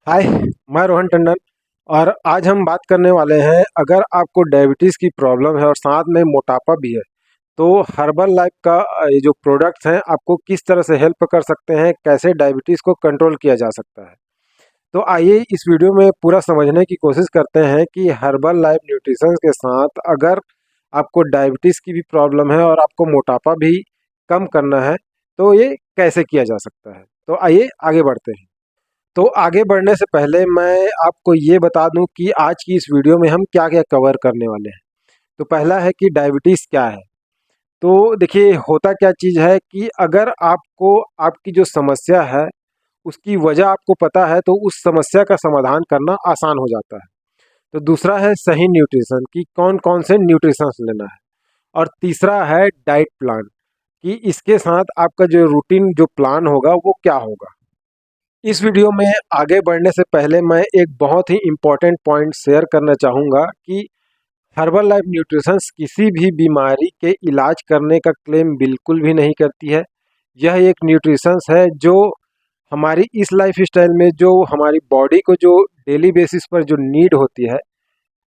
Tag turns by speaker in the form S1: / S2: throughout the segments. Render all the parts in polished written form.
S1: हाय, मैं रोहन टंडन। और आज हम बात करने वाले हैं, अगर आपको डायबिटीज़ की प्रॉब्लम है और साथ में मोटापा भी है तो हर्बल लाइफ का ये जो प्रोडक्ट्स हैं आपको किस तरह से हेल्प कर सकते हैं, कैसे डायबिटीज़ को कंट्रोल किया जा सकता है। तो आइए इस वीडियो में पूरा समझने की कोशिश करते हैं कि हर्बल लाइफ न्यूट्रिशन के साथ अगर आपको डायबिटीज़ की भी प्रॉब्लम है और आपको मोटापा भी कम करना है तो ये कैसे किया जा सकता है। तो आइए आगे बढ़ते हैं। तो आगे बढ़ने से पहले मैं आपको ये बता दूं कि आज की इस वीडियो में हम क्या क्या कवर करने वाले हैं। तो पहला है कि डायबिटीज़ क्या है। तो देखिए, होता क्या चीज़ है कि अगर आपको आपकी जो समस्या है उसकी वजह आपको पता है तो उस समस्या का समाधान करना आसान हो जाता है। तो दूसरा है सही न्यूट्रिशन, कि कौन कौन से न्यूट्रिशंस लेना है। और तीसरा है डाइट प्लान, कि इसके साथ आपका जो रूटीन जो प्लान होगा वो क्या होगा। इस वीडियो में आगे बढ़ने से पहले मैं एक बहुत ही इम्पोर्टेंट पॉइंट शेयर करना चाहूँगा कि हर्बल लाइफ न्यूट्रिशंस किसी भी बीमारी के इलाज करने का क्लेम बिल्कुल भी नहीं करती है। यह एक न्यूट्रिशंस है जो हमारी इस लाइफ स्टाइल में जो हमारी बॉडी को जो डेली बेसिस पर जो नीड होती है,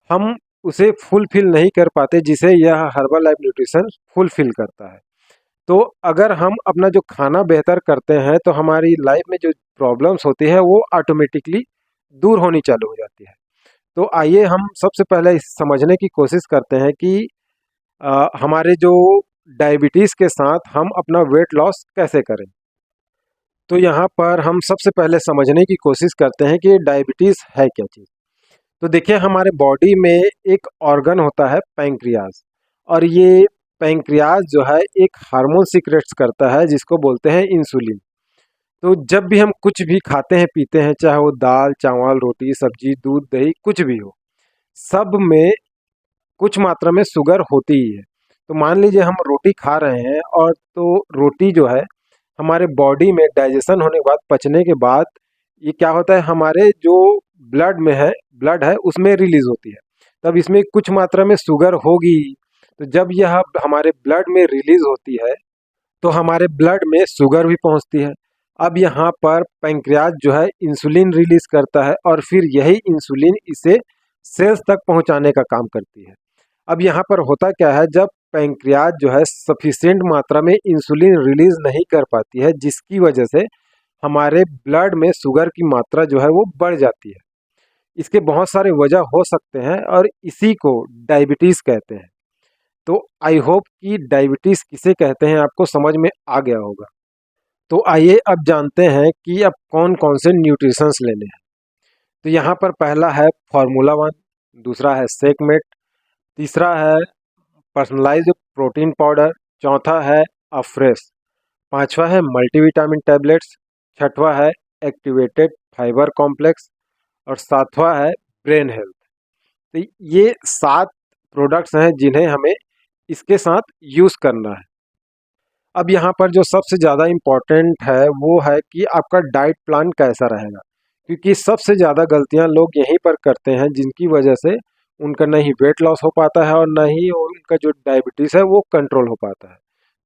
S1: हम उसे फुलफिल नहीं कर पाते, जिसे यह हर्बल लाइफ न्यूट्रिशन फुलफिल करता है। तो अगर हम अपना जो खाना बेहतर करते हैं तो हमारी लाइफ में जो प्रॉब्लम्स होती है वो ऑटोमेटिकली दूर होनी चालू हो जाती है। तो आइए हम सबसे पहले इस समझने की कोशिश करते हैं कि हमारे जो डायबिटीज़ के साथ हम अपना वेट लॉस कैसे करें। तो यहाँ पर हम सबसे पहले समझने की कोशिश करते हैं कि डायबिटीज़ है क्या चीज़। तो देखिए, हमारे बॉडी में एक ऑर्गन होता है पैंक्रियाज, और ये पैंक्रियाज जो है एक हार्मोन सीक्रेट्स करता है जिसको बोलते हैं इंसुलिन। तो जब भी हम कुछ भी खाते हैं पीते हैं, चाहे वो दाल चावल रोटी सब्जी दूध दही कुछ भी हो, सब में कुछ मात्रा में शुगर होती ही है। तो मान लीजिए हम रोटी खा रहे हैं, और तो रोटी जो है हमारे बॉडी में डाइजेशन होने के बाद, पचने के बाद, ये क्या होता है, हमारे जो ब्लड है उसमें रिलीज होती है। तब इसमें कुछ मात्रा में शुगर होगी। तो जब यह हमारे ब्लड में रिलीज होती है तो हमारे ब्लड में शुगर भी पहुंचती है। अब यहाँ पर पैंक्रियाज जो है इंसुलिन रिलीज करता है, और फिर यही इंसुलिन इसे सेल्स तक पहुंचाने का काम करती है। अब यहाँ पर होता क्या है, जब पैंक्रियाज जो है सफिशिएंट मात्रा में इंसुलिन रिलीज नहीं कर पाती है, जिसकी वजह से हमारे ब्लड में शुगर की मात्रा जो है वो बढ़ जाती है। इसके बहुत सारे वजह हो सकते हैं और इसी को डायबिटीज़ कहते हैं। तो आई होप कि डायबिटीज़ किसे कहते हैं आपको समझ में आ गया होगा। तो आइए अब जानते हैं कि अब कौन कौन से न्यूट्रिशंस लेने हैं। तो यहाँ पर पहला है फार्मूला वन, दूसरा है सेकमेट, तीसरा है पर्सनलाइज्ड प्रोटीन पाउडर, चौथा है अफ्रेश, पांचवा है मल्टीविटामिन टैबलेट्स, छठवा है एक्टिवेटेड फाइबर कॉम्प्लेक्स, और सातवां है ब्रेन हेल्थ। तो ये 7 प्रोडक्ट्स हैं जिन्हें हमें इसके साथ यूज़ करना है। अब यहाँ पर जो सबसे ज़्यादा इम्पोर्टेंट है वो है कि आपका डाइट प्लान कैसा रहेगा, क्योंकि सबसे ज़्यादा गलतियाँ लोग यहीं पर करते हैं, जिनकी वजह से उनका ना ही वेट लॉस हो पाता है और ना ही उनका जो डायबिटीज़ है वो कंट्रोल हो पाता है।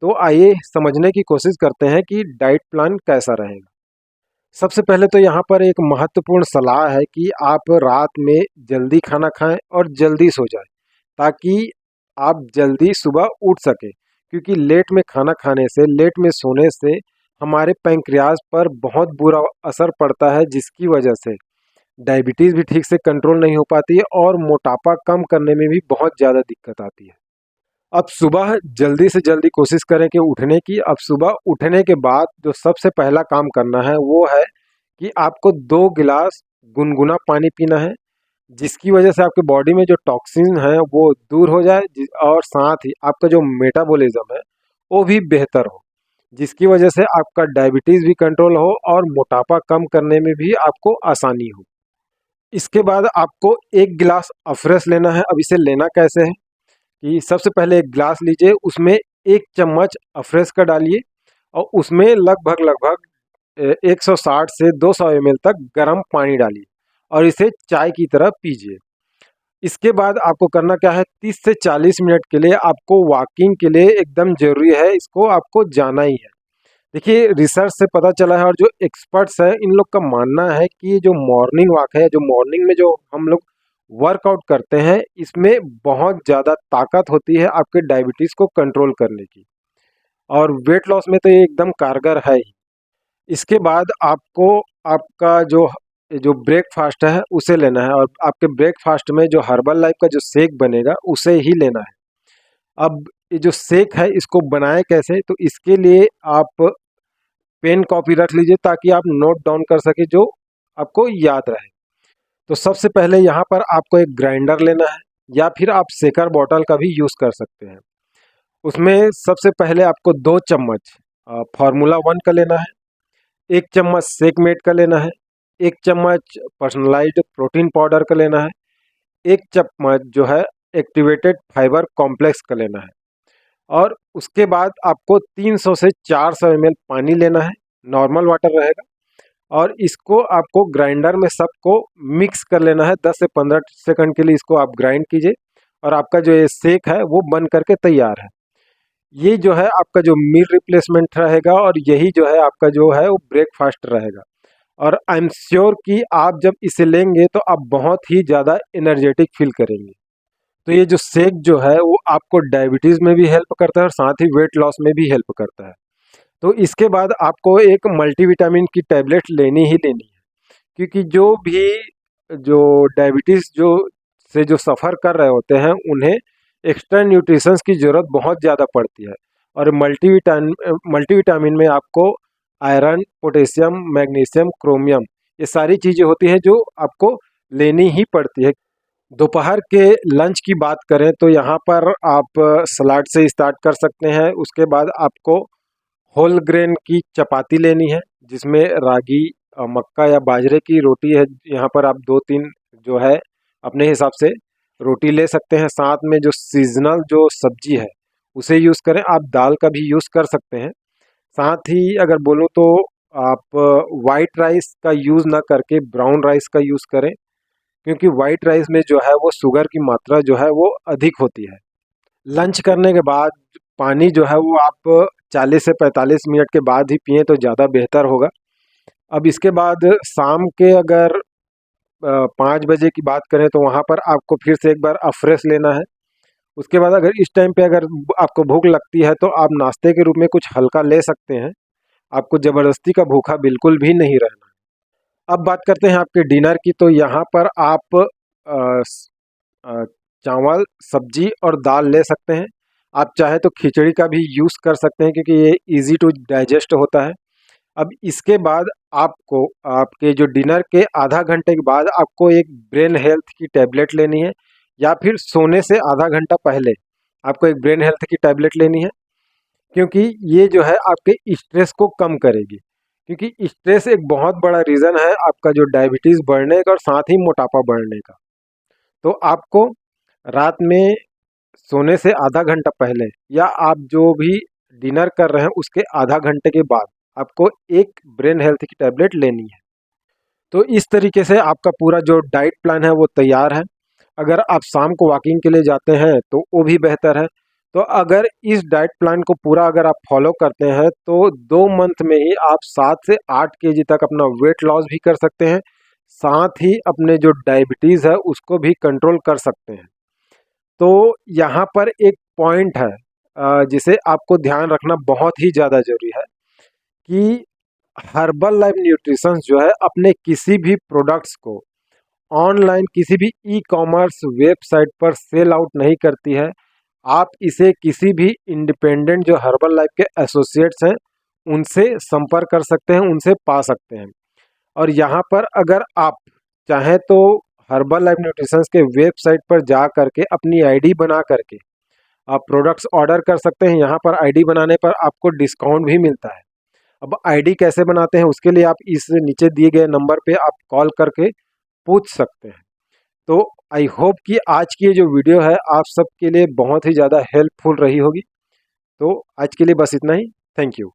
S1: तो आइए समझने की कोशिश करते हैं कि डाइट प्लान कैसा रहेगा। सबसे पहले तो यहाँ पर एक महत्वपूर्ण सलाह है कि आप रात में जल्दी खाना खाएं और जल्दी सो जाएं, ताकि आप जल्दी सुबह उठ सकें। क्योंकि लेट में खाना खाने से, लेट में सोने से हमारे पैंक्रियाज पर बहुत बुरा असर पड़ता है, जिसकी वजह से डायबिटीज़ भी ठीक से कंट्रोल नहीं हो पाती है और मोटापा कम करने में भी बहुत ज़्यादा दिक्कत आती है। अब सुबह जल्दी से जल्दी कोशिश करें कि उठने की। अब सुबह उठने के बाद जो सबसे पहला काम करना है वो है कि आपको 2 गिलास गुनगुना पानी पीना है, जिसकी वजह से आपके बॉडी में जो टॉक्सिन है वो दूर हो जाए, और साथ ही आपका जो मेटाबॉलिज्म है वो भी बेहतर हो, जिसकी वजह से आपका डायबिटीज़ भी कंट्रोल हो और मोटापा कम करने में भी आपको आसानी हो। इसके बाद आपको 1 गिलास अफरेश लेना है। अब इसे लेना कैसे है कि सबसे पहले एक ग्लास लीजिए, उसमें 1 चम्मच अफरेश का डालिए, और उसमें लगभग लगभग 160 से 200 ml तक गर्म पानी डालिए, और इसे चाय की तरह पीजिए। इसके बाद आपको करना क्या है, 30 से 40 मिनट के लिए आपको वॉकिंग के लिए एकदम ज़रूरी है, इसको आपको जाना ही है। देखिए, रिसर्च से पता चला है और जो एक्सपर्ट्स हैं इन लोग का मानना है कि ये जो मॉर्निंग वॉक है, जो मॉर्निंग में जो हम लोग वर्कआउट करते हैं, इसमें बहुत ज़्यादा ताकत होती है आपके डायबिटीज़ को कंट्रोल करने की, और वेट लॉस में तो ये एकदम कारगर है ही। इसके बाद आपको आपका जो जो ब्रेकफास्ट है उसे लेना है, और आपके ब्रेकफास्ट में जो हर्बल लाइफ का जो शेक बनेगा उसे ही लेना है। अब ये जो शेक है इसको बनाए कैसे, तो इसके लिए आप पेन कॉपी रख लीजिए ताकि आप नोट डाउन कर सके जो आपको याद रहे। तो सबसे पहले यहाँ पर आपको एक ग्राइंडर लेना है, या फिर आप शेकर बॉटल का भी यूज़ कर सकते हैं। उसमें सबसे पहले आपको 2 चम्मच फार्मूला वन का लेना है, 1 चम्मच शेकमेट का लेना है, 1 चम्मच पर्सनलाइज्ड प्रोटीन पाउडर का लेना है, 1 चम्मच जो है एक्टिवेटेड फाइबर कॉम्प्लेक्स का लेना है, और उसके बाद आपको 300 से 400 ml पानी लेना है, नॉर्मल वाटर रहेगा, और इसको आपको ग्राइंडर में सबको मिक्स कर लेना है। 10 से 15 सेकंड के लिए इसको आप ग्राइंड कीजिए, और आपका जो ये शेक है वो बन करके तैयार है। ये जो है आपका जो मील रिप्लेसमेंट रहेगा, और यही जो है आपका जो है वो ब्रेकफास्ट रहेगा। और आई एम श्योर कि आप जब इसे लेंगे तो आप बहुत ही ज़्यादा एनर्जेटिक फील करेंगे। तो ये जो शेक जो है वो आपको डायबिटीज़ में भी हेल्प करता है और साथ ही वेट लॉस में भी हेल्प करता है। तो इसके बाद आपको एक मल्टीविटामिन की टैबलेट लेनी ही लेनी है, क्योंकि जो डायबिटीज़ जो सफ़र कर रहे होते हैं उन्हें एक्स्ट्रा न्यूट्रिशंस की ज़रूरत बहुत ज़्यादा पड़ती है। और मल्टीविटामिन में आपको आयरन, पोटेशियम, मैग्नीशियम, क्रोमियम, ये सारी चीज़ें होती हैं जो आपको लेनी ही पड़ती है। दोपहर के लंच की बात करें तो यहाँ पर आप सलाद से स्टार्ट कर सकते हैं। उसके बाद आपको होल ग्रेन की चपाती लेनी है, जिसमें रागी, मक्का या बाजरे की रोटी है। यहाँ पर आप 2-3 जो है अपने हिसाब से रोटी ले सकते हैं। साथ में जो सीजनल जो सब्जी है उसे यूज़ करें, आप दाल का भी यूज़ कर सकते हैं। साथ ही अगर बोलूँ तो आप वाइट राइस का यूज़ ना करके ब्राउन राइस का यूज़ करें, क्योंकि वाइट राइस में जो है वो शुगर की मात्रा जो है वो अधिक होती है। लंच करने के बाद पानी जो है वो आप 40 से 45 मिनट के बाद ही पिएँ तो ज़्यादा बेहतर होगा। अब इसके बाद शाम के अगर 5 बजे की बात करें तो वहाँ पर आपको फिर से एक बार अफ्रेश लेना है। उसके बाद अगर इस टाइम पे अगर आपको भूख लगती है तो आप नाश्ते के रूप में कुछ हल्का ले सकते हैं। आपको ज़बरदस्ती का भूखा बिल्कुल भी नहीं रहना। अब बात करते हैं आपके डिनर की, तो यहाँ पर आप अ, चावल, सब्जी और दाल ले सकते हैं। आप चाहे तो खिचड़ी का भी यूज़ कर सकते हैं, क्योंकि ये इजी टू डाइजेस्ट होता है। अब इसके बाद आपको आपके जो डिनर के आधा घंटे के बाद आपको एक ब्रेन हेल्थ की टैबलेट लेनी है, या फिर सोने से आधा घंटा पहले आपको एक ब्रेन हेल्थ की टैबलेट लेनी है, क्योंकि ये जो है आपके स्ट्रेस को कम करेगी। क्योंकि स्ट्रेस एक बहुत बड़ा रीज़न है आपका जो डायबिटीज़ बढ़ने का और साथ ही मोटापा बढ़ने का। तो आपको रात में सोने से आधा घंटा पहले, या आप जो भी डिनर कर रहे हैं उसके आधा घंटे के बाद आपको एक ब्रेन हेल्थ की टैबलेट लेनी है। तो इस तरीके से आपका पूरा जो डाइट प्लान है वो तैयार है। अगर आप शाम को वॉकिंग के लिए जाते हैं तो वो भी बेहतर है। तो अगर इस डाइट प्लान को पूरा अगर आप फॉलो करते हैं तो 2 मंथ में ही आप 7 से 8 केजी तक अपना वेट लॉस भी कर सकते हैं। साथ ही अपने जो डायबिटीज़ है उसको भी कंट्रोल कर सकते हैं। तो यहाँ पर एक पॉइंट है जिसे आपको ध्यान रखना बहुत ही ज़्यादा ज़रूरी है, कि हर्बल लाइफ न्यूट्रिशंस जो है अपने किसी भी प्रोडक्ट्स को ऑनलाइन किसी भी ई-कॉमर्स वेबसाइट पर सेल आउट नहीं करती है। आप इसे किसी भी इंडिपेंडेंट जो हर्बल लाइफ के एसोसिएट्स हैं उनसे संपर्क कर सकते हैं, उनसे पा सकते हैं। और यहाँ पर अगर आप चाहें तो हर्बल लाइफ न्यूट्रिशंस के वेबसाइट पर जा करके अपनी आईडी बना करके आप प्रोडक्ट्स ऑर्डर कर सकते हैं। यहाँ पर आईडी बनाने पर आपको डिस्काउंट भी मिलता है। अब आईडी कैसे बनाते हैं उसके लिए आप इस नीचे दिए गए नंबर पे आप कॉल करके पूछ सकते हैं। तो आई होप कि आज की ये जो वीडियो है आप सबके लिए बहुत ही ज़्यादा हेल्पफुल रही होगी। तो आज के लिए बस इतना ही। Thank you.